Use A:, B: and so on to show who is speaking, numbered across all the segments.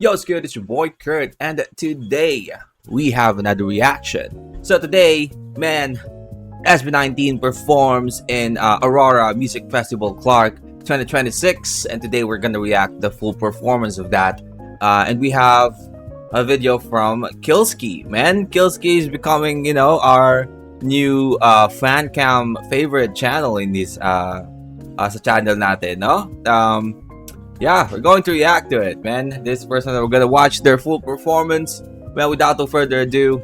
A: Yo, it's good. It's your boy Kurt, and today we have another reaction. So today, man, SB19 performs in Aurora Music Festival Clark 2026, and today we're gonna react the full performance of that. And we have a video from Killski. Man, Killski is becoming, our new fan cam favorite channel in this sa channel natin, no? Yeah, we're going to react to it, man. This person, we're gonna watch their full performance. Well, without no further ado,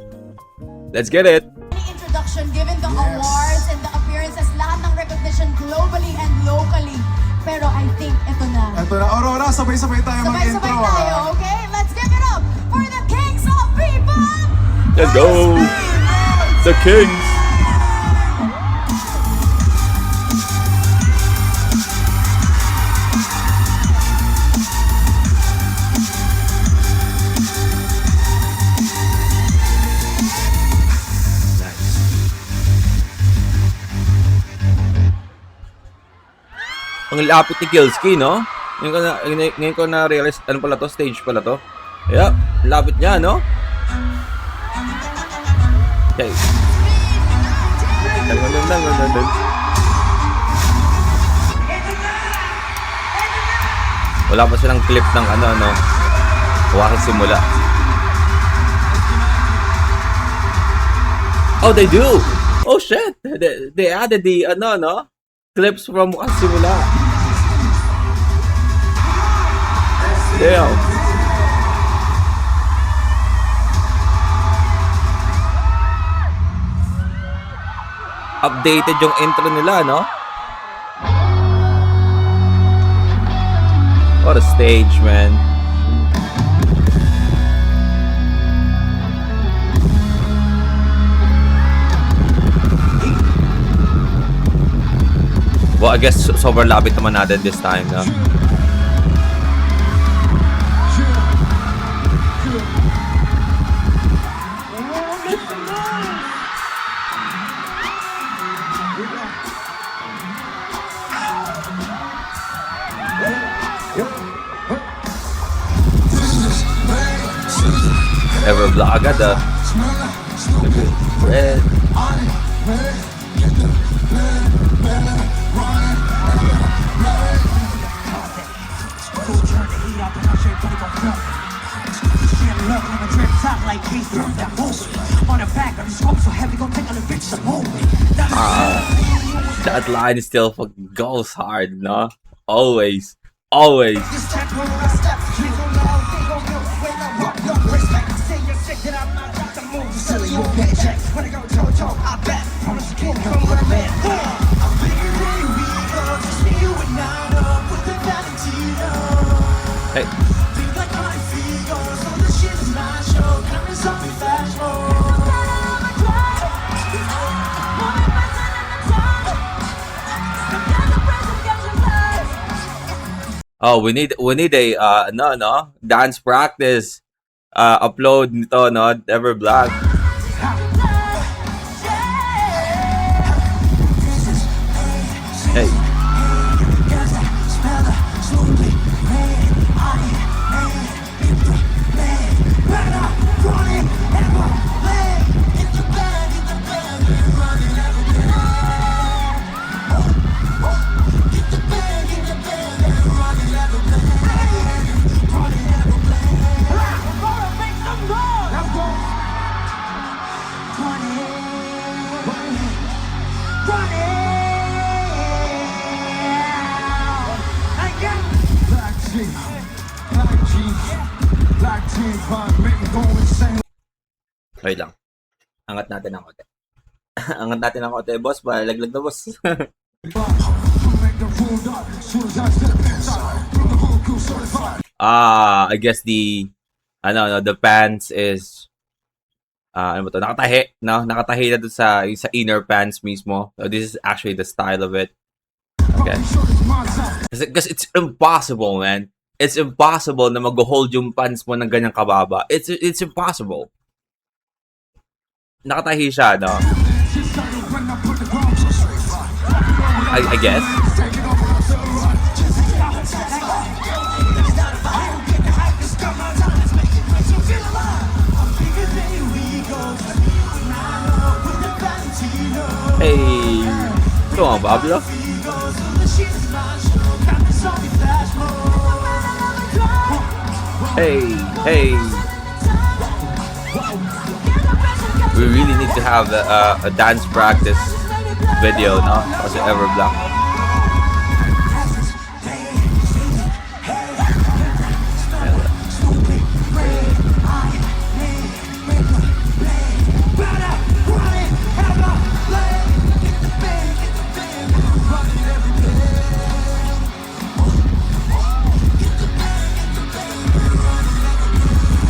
A: let's get it.
B: Introduction, given the awards and the appearances, lahat ng recognition globally and locally. Pero I think ito na.
C: Ito na, Aurora, sabay-sabay tayo mag-intro.
B: Sabay-sabay tayo, okay? Let's give it up for the Kings of People!
A: Let's go! The Kings! Ang lapit ni Killski, no? Ngayon ko na-realize, ano pala to? Stage pala to. Yeah, lapit niya, no? Okay. Wala pa silang clip ng no? Huwag simula. Oh, they do! Oh, shit! They added the, no? Clips from simula. Damn. Updated yung intro nila, no? What a stage, man. Well, I guess sobrang lapit naman natin this time, no? Ever vlog agad, Red. That line still goes hard, no? Always. Always. Hey. Oh, we need a no dance practice upload nito, no? Ever Black. Hey. Wait lang. Angat natin ng konti. Angat natin ng konti, boss. Laglag na, boss. I guess the pants is ano ba to? Nakatahi, no? Nakatahi na doon sa inner pants mismo. So this is actually the style of it. Okay. Because it's impossible, man. It's impossible na mag-hold yung pants mo ng ganyang kababa. It's impossible. Nakatahi siya, no? I guess. Hey, come on, Pablo. Hey, hey. We really need to have a dance practice video, no? Kasi Everblock.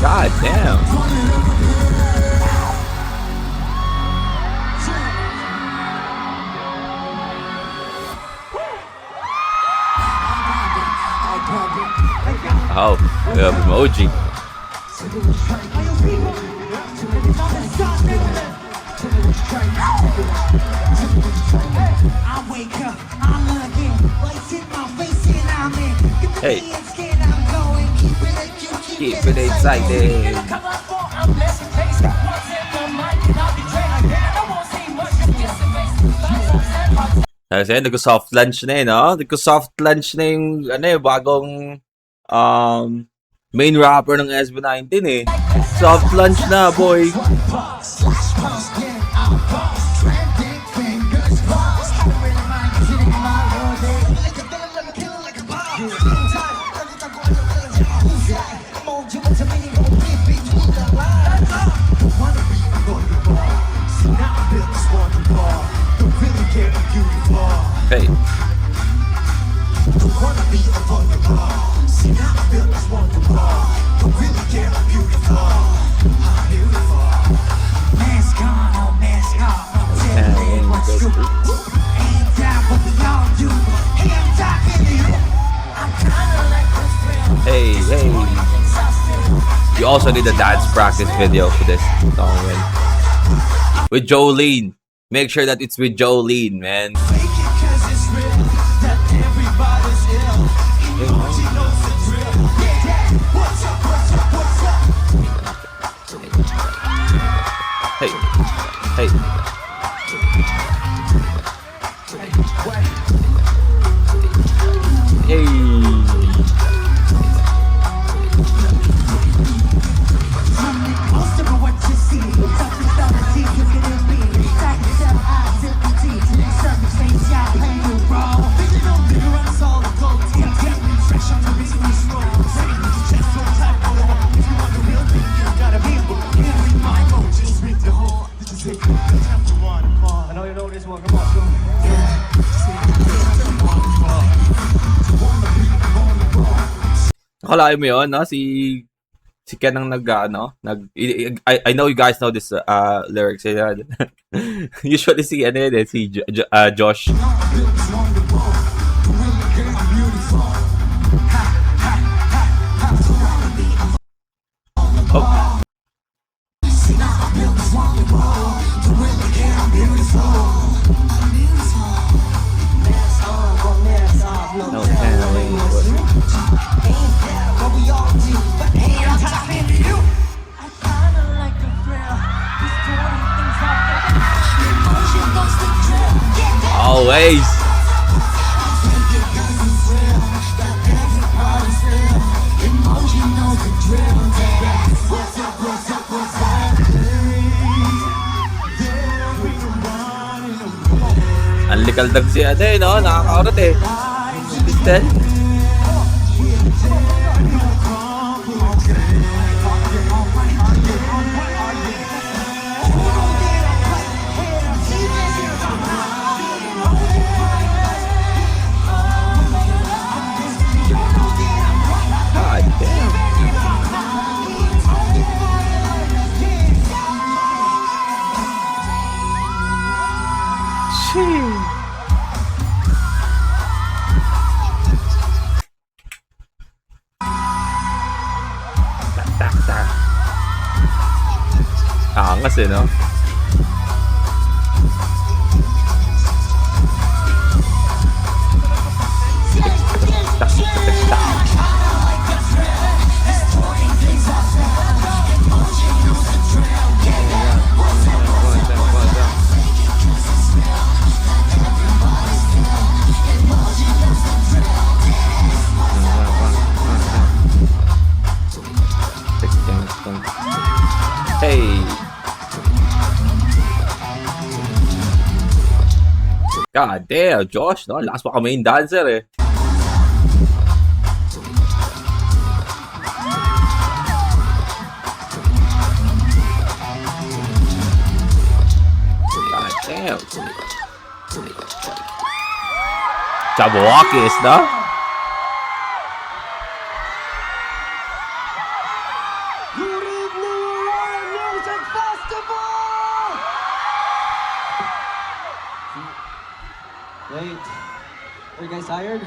A: God damn. Oh, we have emoji. Hey. Keep it excited. Kasi nagko-soft lunch na no? Nagko-soft lunch na yung bagong main rapper ng SB19 eh. Soft lunch na, boy. Hey. Hey, hey. You also need a dance practice video for this song, man. With Jolene. Make sure that it's with Jolene, man. Hey, hey. Hey. Akalain mo yun, no? Si Ken ang I know you guys know this lyrics. Usually si Josh. Oh. No, always. Ang likaldag si no? Nakakaurot eh. Listed. Angas eh, no? Hey! God damn, Josh, no? Lakas pa ka main dancer eh. God damn. Jabberwockies, no?
D: Good evening, Aurora Music Festival! Wait. Are you guys tired?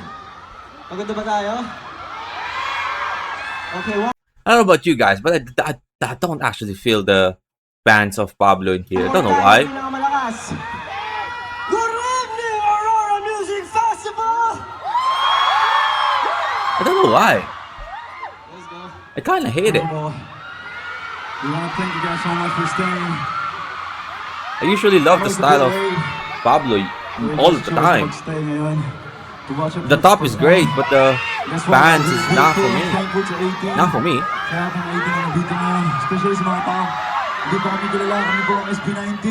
D: Pagod na ba tayo? Okay, what?
A: I don't know about you guys, but I don't actually feel the bands of Pablo in here. I don't know why.
D: Good evening, Aurora Music Festival!
A: I don't know why.
D: Let's go.
A: I kind of hate it.
C: We want to thank you guys so much for staying.
A: I usually love the style of Pablo all the time. The top is great, but the bands is not for me. Not for me.
C: Kaya kung 18 na nandito ngayon, especially sa mga tao, hindi pa kami kilala, kami po ang SB19.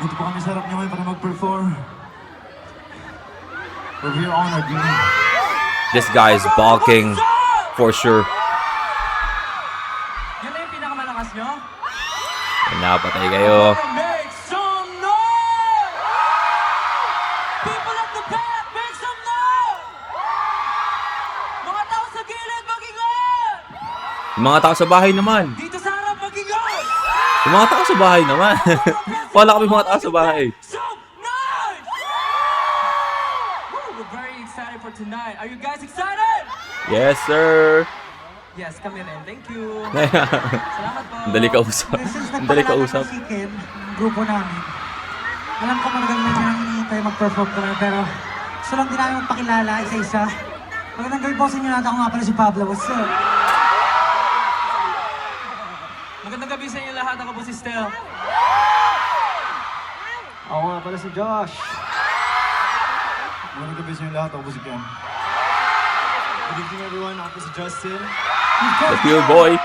C: Dito po kami sa harap niyo ngayon para mag-perform. We're very honored, you know.
A: This guy is balking for sure.
D: Yan na yung pinakamalakas nyo?
A: Napatay kayo.
D: Make some noise! People at the back, make some noise! Mga tao sa gilid, mag-ingat!
A: Yung mga tao sa bahay naman.
D: Dito sa harap, mag-ingat!
A: Yung mga tao sa bahay naman. Wala kami mga tao sa bahay.
D: Some noise! Woo, we're very excited for tonight. Are you guys excited?
A: Yes, sir.
D: Yes, kami rin. Thank you. Salamat po.
A: Ang dali ka usap. Ang dali ka usap.
E: Si Ken, ang grupo namin. Alam ko malagang medyo nang hinihintay mag-perform kami, pero gusto lang din namin magpakilala isa-isa. Magandang gabi po sa inyo natin. Ako nga pala si Pablo. What's up?
D: Magandang gabi sa inyo lahat. Ako po si Stel.
E: Ako nga pala si Josh.
C: Magandang gabi sa inyo lahat, ako po si Ken. Good evening everyone, ako po si Justin.
A: The pure boy.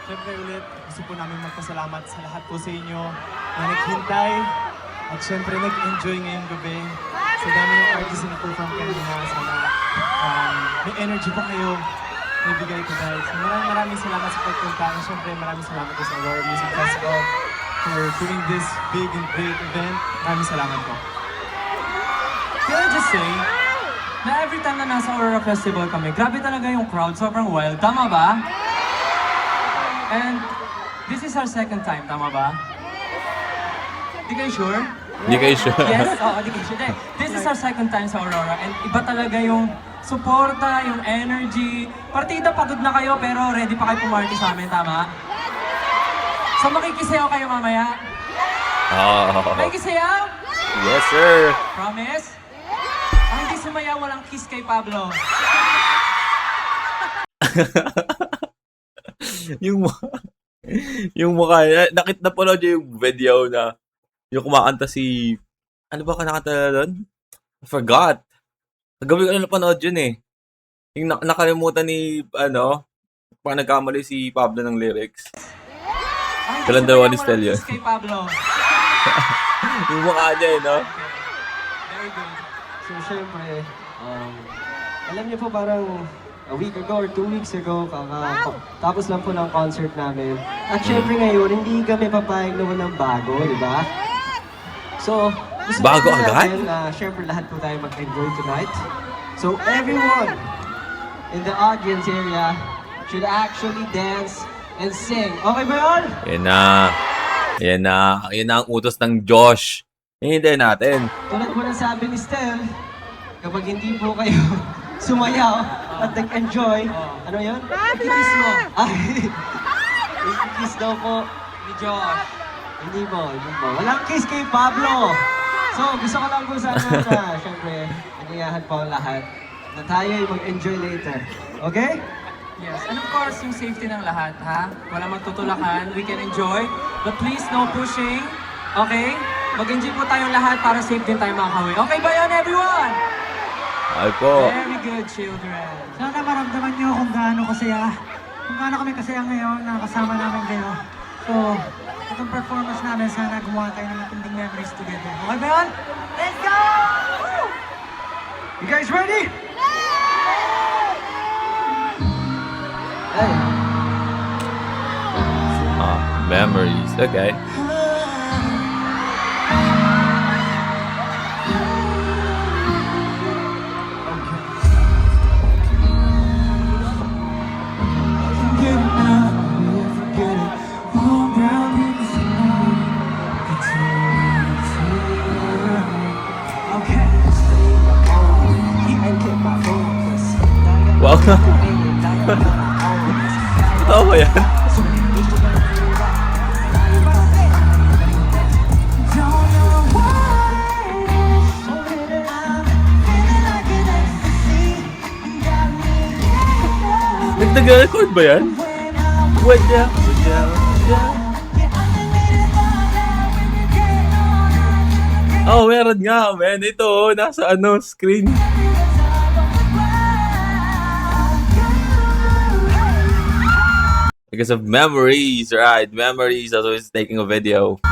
F: Siyempre ulit, gusto po namin magpasalamat sa lahat po sa inyo na naghintay at siyempre nag-enjoy ngayong gabi. Sa dami ng artists na perform kanina, sana may energy po kayo na ibigay ko guys. So, maraming salamat sa pagpunta at siyempre maraming salamat po sa Aurora Music Festival for doing this big and great event. Maraming salamat po.
D: Can I just say, na every time na nasa Aurora Festival kami, grabe talaga yung crowd, sobrang wild. Tama ba? And this is our second time, tama ba? Di kayo sure?
A: Hindi kayo sure.
D: Yes, oo, di kayo sure. This is our second time sa Aurora and iba talaga yung suporta, yung energy. Partida, pagod na kayo pero ready pa kayo pumarty sa amin, tama? So makikisayaw kayo mamaya?
A: Oh.
D: Makikisayaw?
A: Yes, sir.
D: Promise? Ang hindi sumaya, walang kiss kay Pablo.
A: yung yung mukha niya, nakita po niyo yung video na yung kumakanta si ano ba kanakanta na doon? I forgot. Kagabi ko na napanood yun eh. Yung nakalimutan ni pa nagkamali si Pablo ng lyrics.
D: Ang
A: Kailan
D: hindi
A: daw
D: sumaya,
A: ni Stel
D: walang
A: yun?
D: kiss kay Pablo.
A: Yung mukha niya eh, no?
D: Very good.
G: So, syempre, alam niyo po parang a week ago or 2 weeks ago, tapos lang po ng concert namin. At syempre ngayon, hindi kami papayag naman ng bago, di ba? So, gusto
A: Bago
G: natin
A: agad?
G: na syempre lahat po tayo mag-enjoy tonight. So, everyone in the audience area should actually dance and sing. Okay ba yun?
A: Yan na. Yan na. Yan na ang utos ng Josh. Hinihintay natin.
G: Tulad po ng sabi ni Stel, kapag hindi po kayo sumayaw at nag-enjoy, ano yun? I-kiss mo. I-kiss daw po ni Josh. Hindi po. Walang kiss kay Pablo. So, gusto ko lang po sana na, syempre, nagayahan po ang lahat na tayo ay mag-enjoy later. Okay?
D: Yes, and of course, yung safety ng lahat, ha? Wala magtutulakan, we can enjoy. But please, no pushing. Okay? Mag-enjoy po tayong lahat para safe din tayo makakawi. Okay ba yan, everyone?
A: Ay po.
D: Very good, children.
E: Sana maramdaman nyo kung gaano kami kasaya ngayon na kasama namin kayo. So, itong performance namin, sana gumawa tayo ng matinding memories together. Okay ba yun? Let's go! You guys ready?
G: Hey.
A: Memories. Okay. Wow. Totoo ba yan? Nag-record ba yan? Wadya. Oh, meron nga, man. Ito, nasa screen. Because of memories, right? Memories, that's why it's taking a video.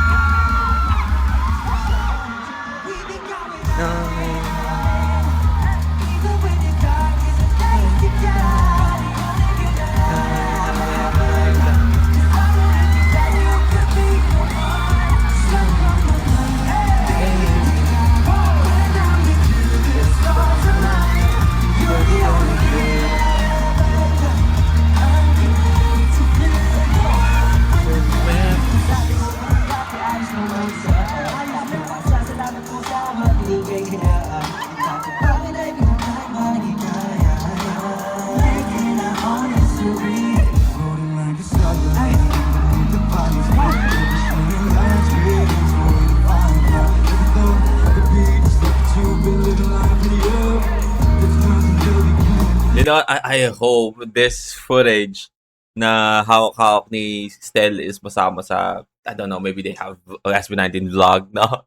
A: You know, I hope this footage na hawak-hawak ni Stel is masama sa, I don't know, maybe they have a SB19 vlog, no?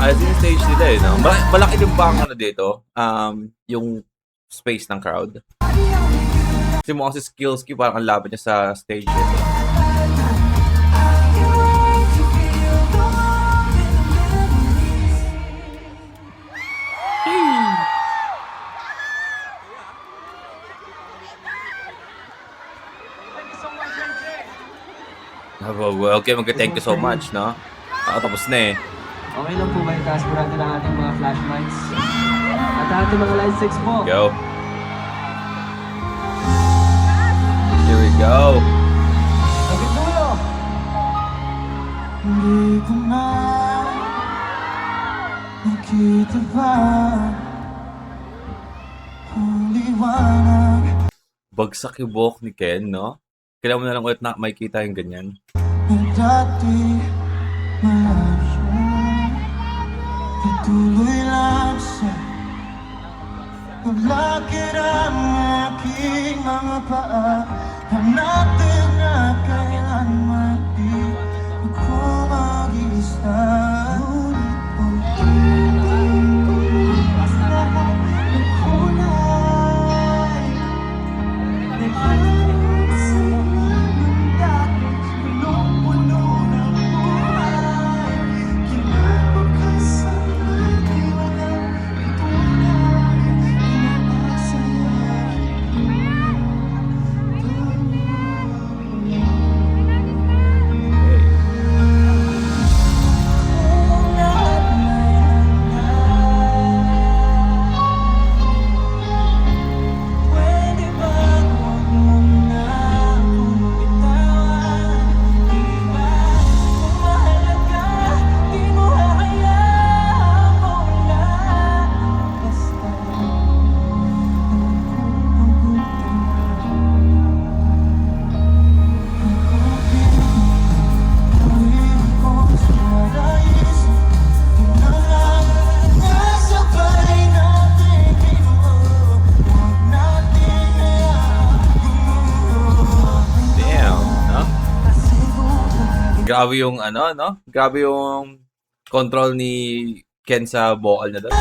A: Ayos yung stage nila eh, no? Malaki din ba ang dito? Yung space ng crowd. Kasi mo kasi skills ki parang ang laban niya sa stage eh. Okay, thank you so much, no? Tapos na eh.
G: Okay lang po ba itaas po natin ang ating mga flashlights? At ating mga light sticks po.
A: Go. Here we go.
G: Hanggang dulo!
C: Hindi ko na nakita pa ang liwanag.
A: Bagsak yung buhok ni Ken, no? Kailangan mo na lang ulit na makikita yung ganyan.
C: Na dati malayo. Tuloy lang siya. Maglakad ang aking mga paa. Hanapin na kailanman di ako mag-isa. Ngunit lahat ng kulay nag-iisip ng dati punong-puno ng buhay. Kinabukasan ay walang tunay. Inaasa
A: Damn, no? Grabe yung ano, no? Grabe yung control ni Ken sa vocal niya doon.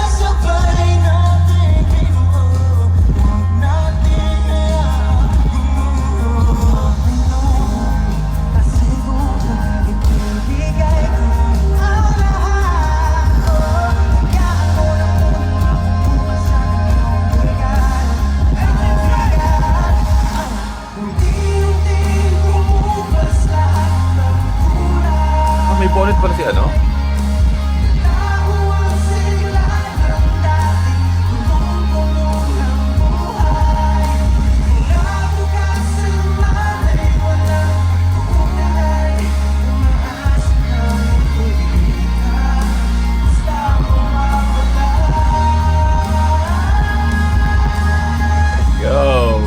A: May bonnet pala si ano? Go!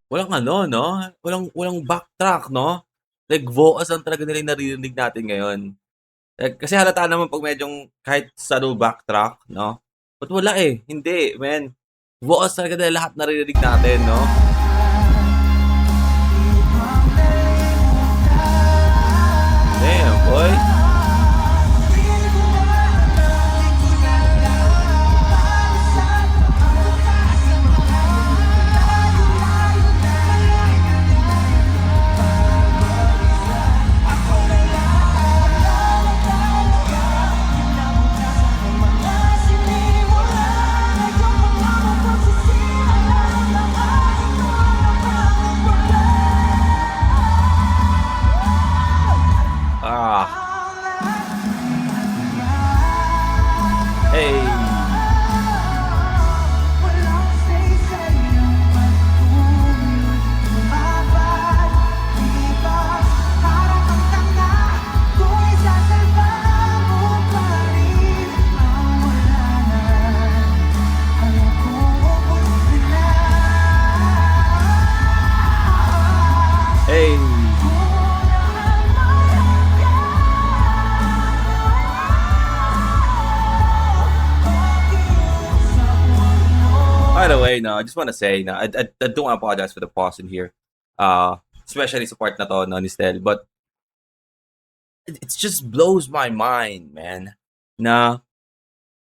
A: Walang ano, no? Walang backtrack, no? Like, vocals lang talaga nila yung naririnig natin ngayon. Like, kasi halata naman pag medyong kahit sa backtrack, no? But wala eh. Hindi, man. Vocals talaga nila lahat naririnig natin, no? Damn, boy. Ah. Hey. Hey. By the way, no, I just want to say, no, I don't apologize for the pause in here. Especially sa part na to, no, ni Stel. But it just blows my mind, man, na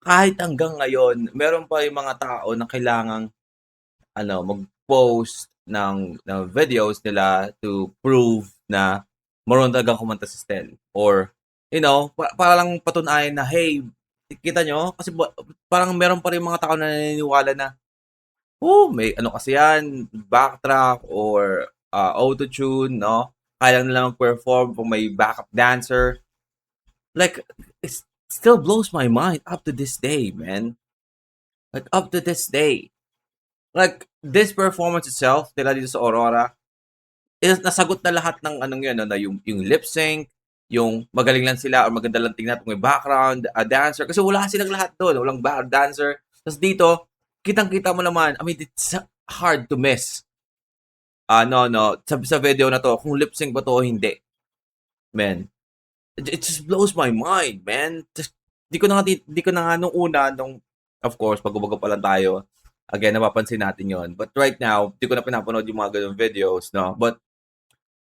A: kahit hanggang ngayon, meron pa yung mga tao na kailangang mag-post ng videos nila to prove na marunong talagang kumanta si Stel. Or, para lang patunayan na, hey, kita nyo? Kasi parang meron pa rin mga tao na naniniwala na, may ano kasi yan, backtrack or auto-tune, no? Kaya nila mag-perform kung may backup dancer. Like, it still blows my mind up to this day, man. Like, up to this day. Like, this performance itself, nila dito sa Aurora, is nasagot na lahat ng anong yun, na yung lip sync, yung magaling lang sila or maganda lang tingnan kung may background dancer. Kasi wala silang lahat doon. Walang background dancer. Tapos dito, kitang-kita mo naman, I mean, it's hard to miss. Sa video na to, kung lip sync ba to o hindi. Man, it just blows my mind, man. Just, di ko na nga nung una, of course, pag-ubaga pa lang tayo, again, napapansin natin yon. But right now, di ko na pinapanood yung mga ganung videos, no? But,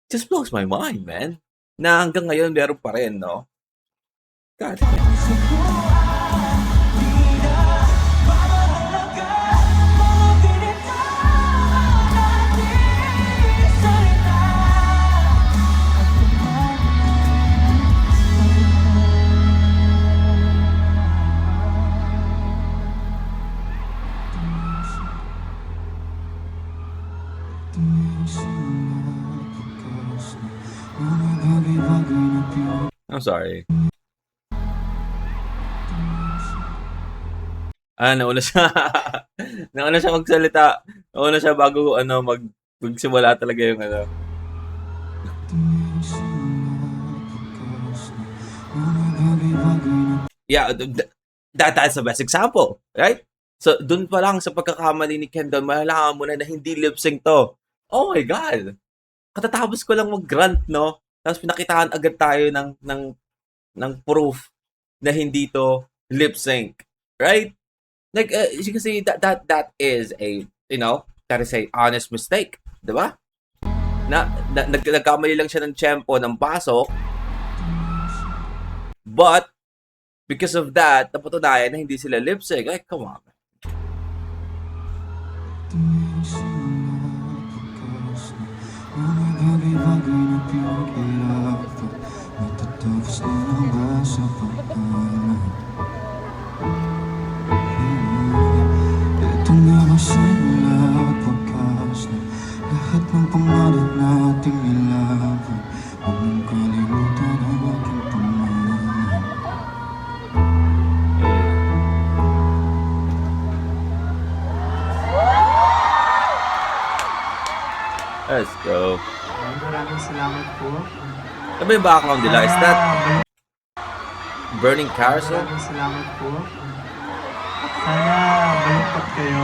A: it just blows my mind, man. Na hanggang ngayon, meron pa rin, no? God. I'm sorry. Nauna siya. Nauna siya magsalita. Nauna siya bago magsimula talaga yung ano. Yeah, that's the best example, right? So, dun pa lang sa pagkakamali ni Kendall, malalaman mo na hindi lip sync to. Oh my God! Katatapos ko lang mag-grunt, no? Tapos pinakitaan agad tayo ng proof na hindi to lip sync, right? Like as you can see, that is a honest mistake, di ba? Nagkamali lang siya ng tempo ng pasok, but because of that, napatunayan na hindi sila lip sync. Like, come on.
C: Ito na ba sila pagkas na lahat ng pangarap nating nilaban? Huwag mong kalimutan ang aking pangalan.
A: Let's go.
F: Maraming salamat po.
A: Ano ba yung background nila? Is that Burning Carousel?
F: Maraming salamat po. Sana malungkot kayo.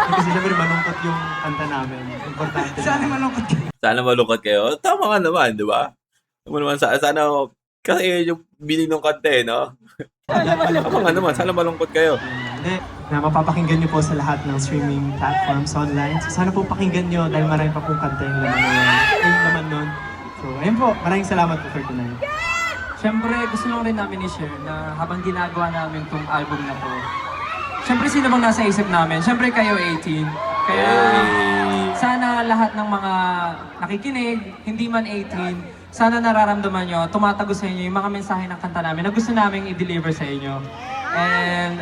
F: Kasi syempre malungkot yung kanta namin. Importante.
E: Sana malungkot kayo.
A: Sana malungkot kayo. Tama ka naman, di ba? Sana, kasi yung biling ng kante, no? Tama nga naman, sana malungkot kayo.
F: Hindi, na mapapakinggan nyo po sa lahat ng streaming platforms online. So sana po pakinggan nyo dahil marami pa pong kanta yung laman nun. So ayun po, maraming salamat po for tonight.
D: Siyempre, gusto lang rin namin i-share na habang ginagawa namin tong album na to, siyempre, sino bang nasa isip namin? Siyempre, kayo 18. Kaya, sana lahat ng mga nakikinig, hindi man 18, sana nararamdaman nyo, tumatago sa inyo yung mga mensahe ng kanta namin na gusto namin i-deliver sa inyo. And,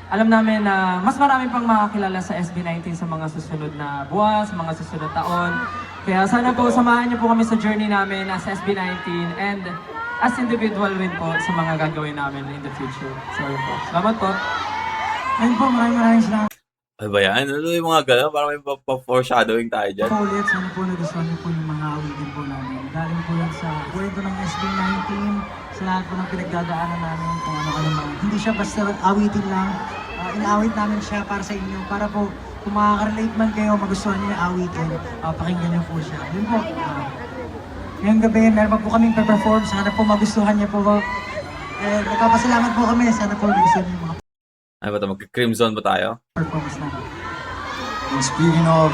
D: alam namin na mas marami pang makakilala sa SB19 sa mga susunod na buwan, sa mga susunod taon. Kaya sana po, samahan niyo po kami sa journey namin as SB19 and as individual rin po sa mga gagawin namin in the future. Sorry po. Salamat po.
E: Ayun po, maraming salamat
A: Ano ba yan? Ano yung mga gano'n? Parang may foreshadowing tayo dyan.
E: po ulit. Sana po nagustuhan niyo po yung mga awitin po namin. Galing po yan sa kwento ng SB19, sa lahat po ng pinagdadaanan namin, kung ano-ano man. Hindi siya basta awitin lang. Inaawit namin siya para sa inyo. Para po, kung makaka-relate man kayo, magustuhan niyo yung awitin, pakinggan niyo po siya. Yun po. Ngayong gabi, meron pa po kaming perform. Sana po magustuhan niyo po. Nagpapasalamat po kami. Sana po magustuhan niyo yung mga
A: Ano ba ito? Mag-crimson ba tayo?
E: performance namin.
C: And speaking of,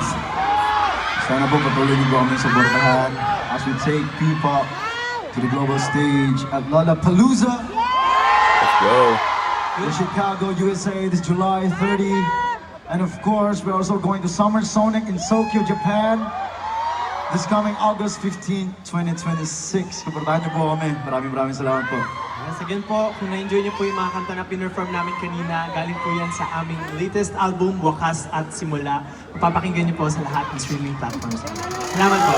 C: sana po patuloy niyo po kami suportahan as we take P-pop to the global stage at Lollapalooza
A: Let's go.
C: in Chicago, USA this July 30. And of course, we're also going to Summer Sonic in Tokyo, Japan this coming August 15, 2026. Suportahan niyo po kami. Maraming salamat po.
F: Yes, again po, kung na-enjoy niyo po yung mga kanta na pinerform namin kanina, galing po yan sa aming latest album, Wakas at Simula. Mapapakinggan niyo po sa lahat ng streaming platforms. Salamat po.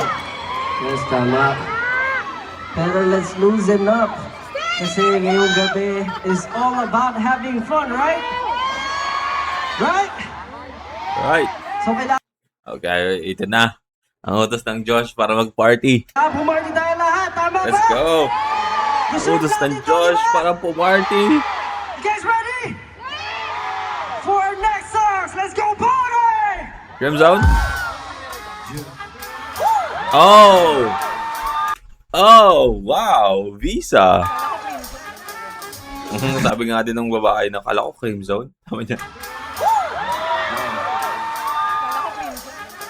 G: Yes, tama. Pero let's loosen up. Kasi ngayong gabi is all about having fun, right? Right?
A: Right.
G: So kailangan
A: Okay, ito na. Ang utos ng Josh para mag-party.
G: pumarty tayo lahat, tama ba?
A: Let's go! Ang utos ng Josh para pumarty.
G: You guys ready? For our next songs, let's go party!
A: Grim Zone? Oh! Oh, wow! Visa! Sabi nga din ng babae na kala ko Cream Zone. Sabi niya.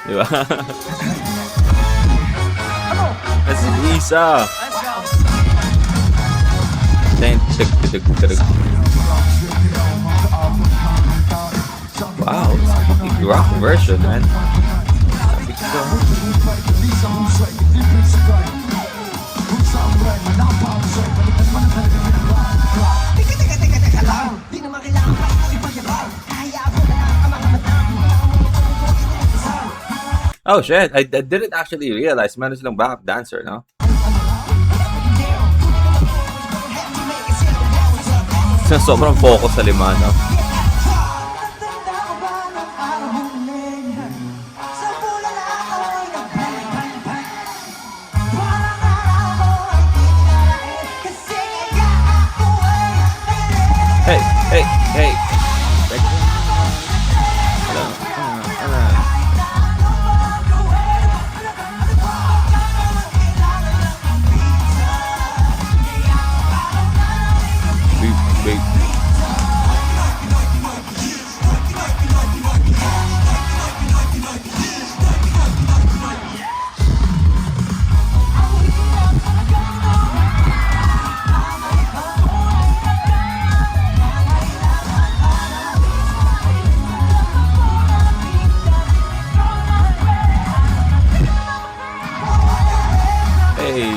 A: Diba? That's Visa! Wow, it's a rock version, man. Oh shit, I didn't actually realize meron silang backup dancer, no? Sobrang focus sa lima, no? Hey, hey, hey. Wait. Hey.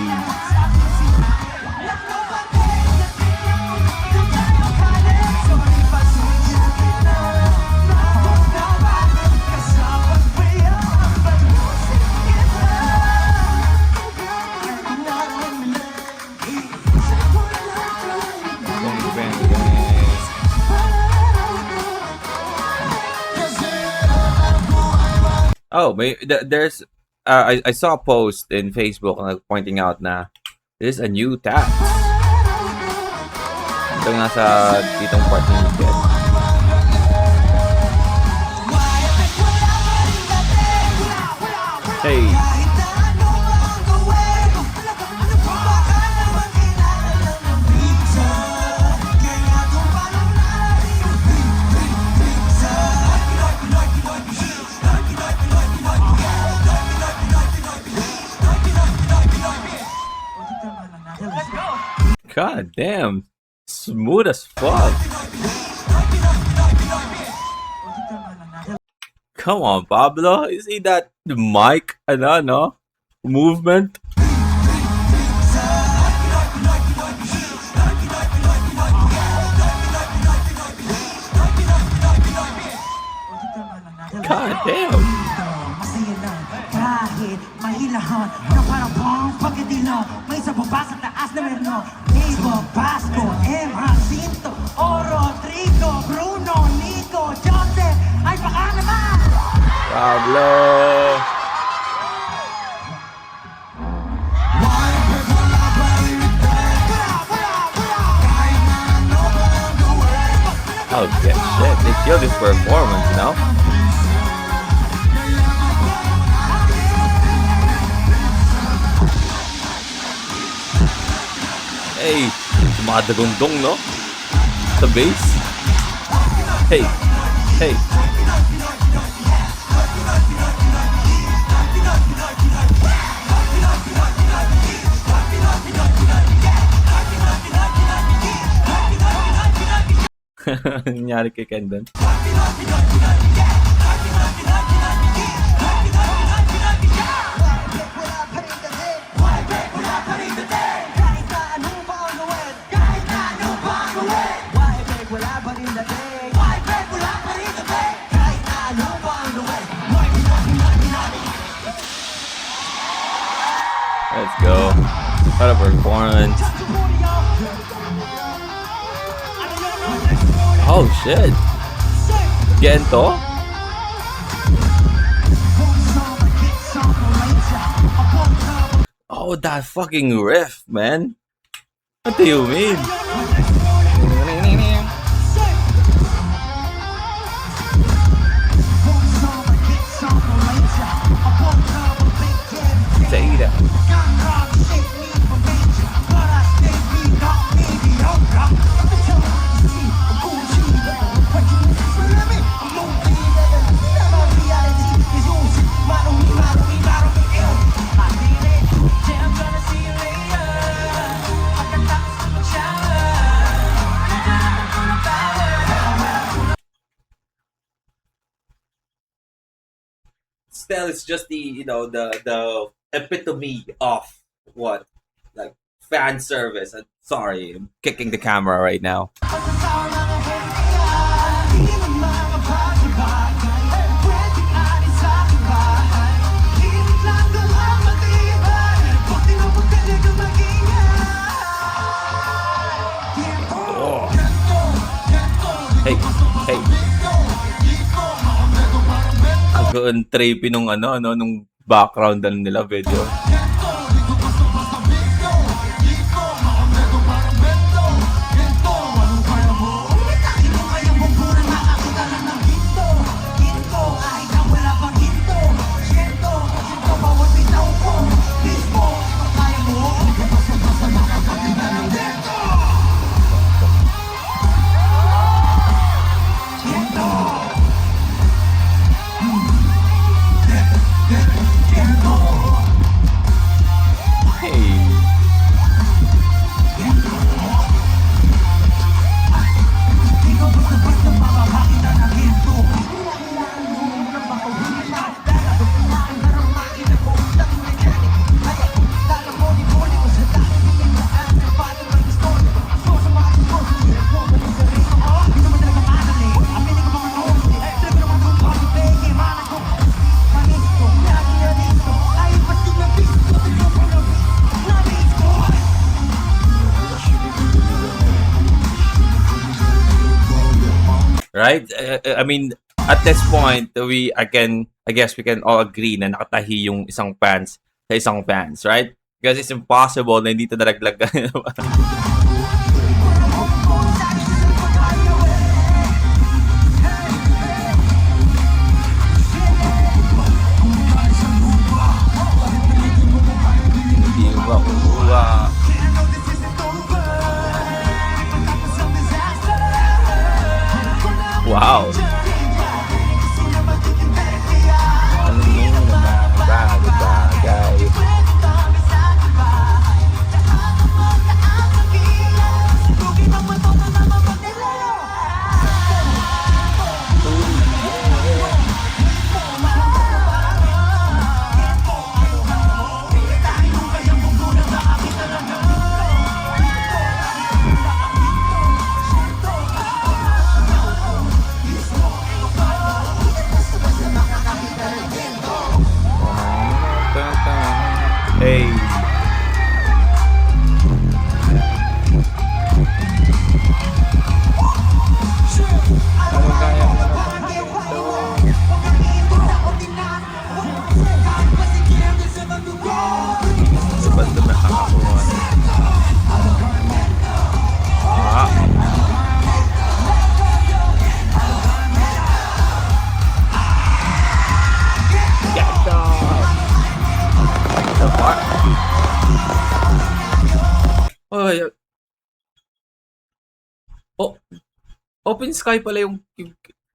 A: Oh, there's I saw a post in Facebook pointing out na there's a new tab. Ito nga sa ditong part ng bed. Hey. God damn. Smooth as fuck. Come on, Pablo. You see that mic, no? Movement? God damn.
E: Kahit mahilahan na parang pang pagkadila may sa baba sa taas na meron Nico, Pasco, M. Jacinto, Oro, Trico, Bruno, Nico, Joseph ay baka naman
A: Pablo. Oh shit, they killed this performance, you know? Hey, dumadagundong, no? Sa bass. Hey, hey. Nangyari kay Kendon. What a performance. Oh shit. Gento? Oh, that fucking riff, man. What do you mean? Jada. Still, it's just the epitome of what, like, fan service. And sorry, I'm kicking the camera right now. Oh. Hey, hey. Ang trippy nung nung background nila video. Right? I mean, at this point, I guess we can all agree na nakatahi yung isang fans sa isang fans, right? Because it's impossible na hindi ito naraglag. Wow. Hey. Basta nakakakuha. Oh, open sky pala yung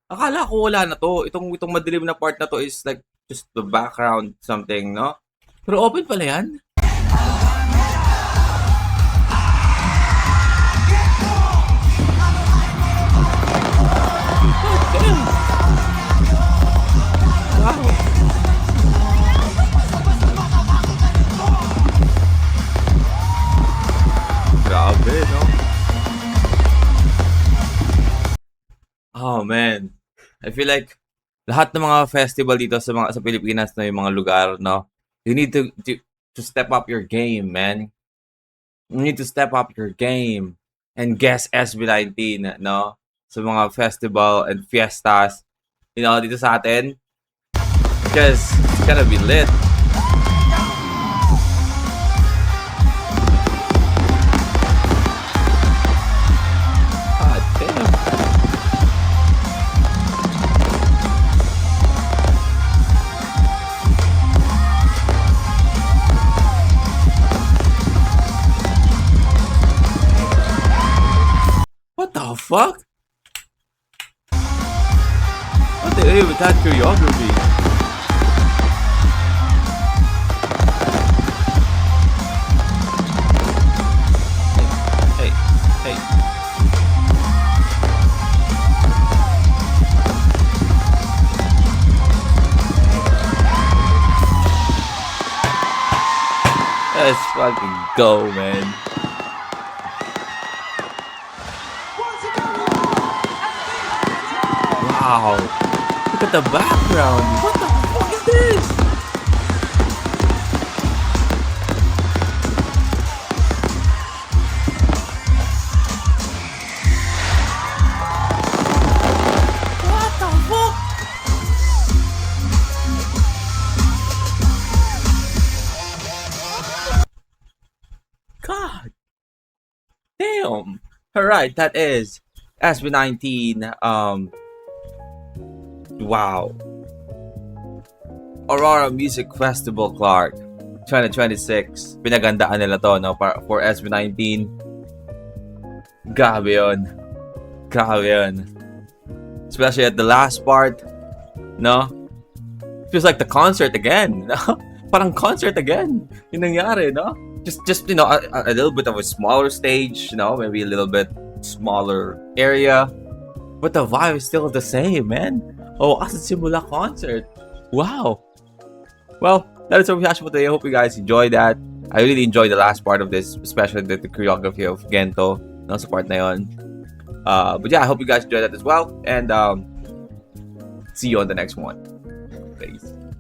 A: akala ko wala na to. Itong madilim na part na to is like just the background something, no? Pero open pala yan. God damn. Wow. Grabe, no? Oh man, I feel like lahat ng mga festival dito sa Pilipinas na yung mga lugar, no, you need to step up your game, man. You need to step up your game and guess SB19, no? Sa mga festival and fiestas, dito sa atin. Because it's gonna be lit. God damn. What the fuck? What the hell with that choreography? Hey, hey, let's fucking go, man. Wow. Look at the background. What the fuck is this? What the fuck? God. Damn. Alright, that is SB19. Wow. Aurora Music Festival Clark 2026. Pinagandaan nila to, no? For SB19. Grabe yun. Grabe yun. Especially at the last part, no? Feels like the concert again, no? Parang concert again. Yung nangyari, no? Just a little bit of a smaller stage, maybe a little bit smaller area. But the vibe is still the same, man. Oh, as a simula concert. Wow. Well, that is our reaction for today. I hope you guys enjoyed that. I really enjoyed the last part of this, especially the choreography of Gento. Sa part na yun. But yeah, I hope you guys enjoyed that as well. And see you on the next one.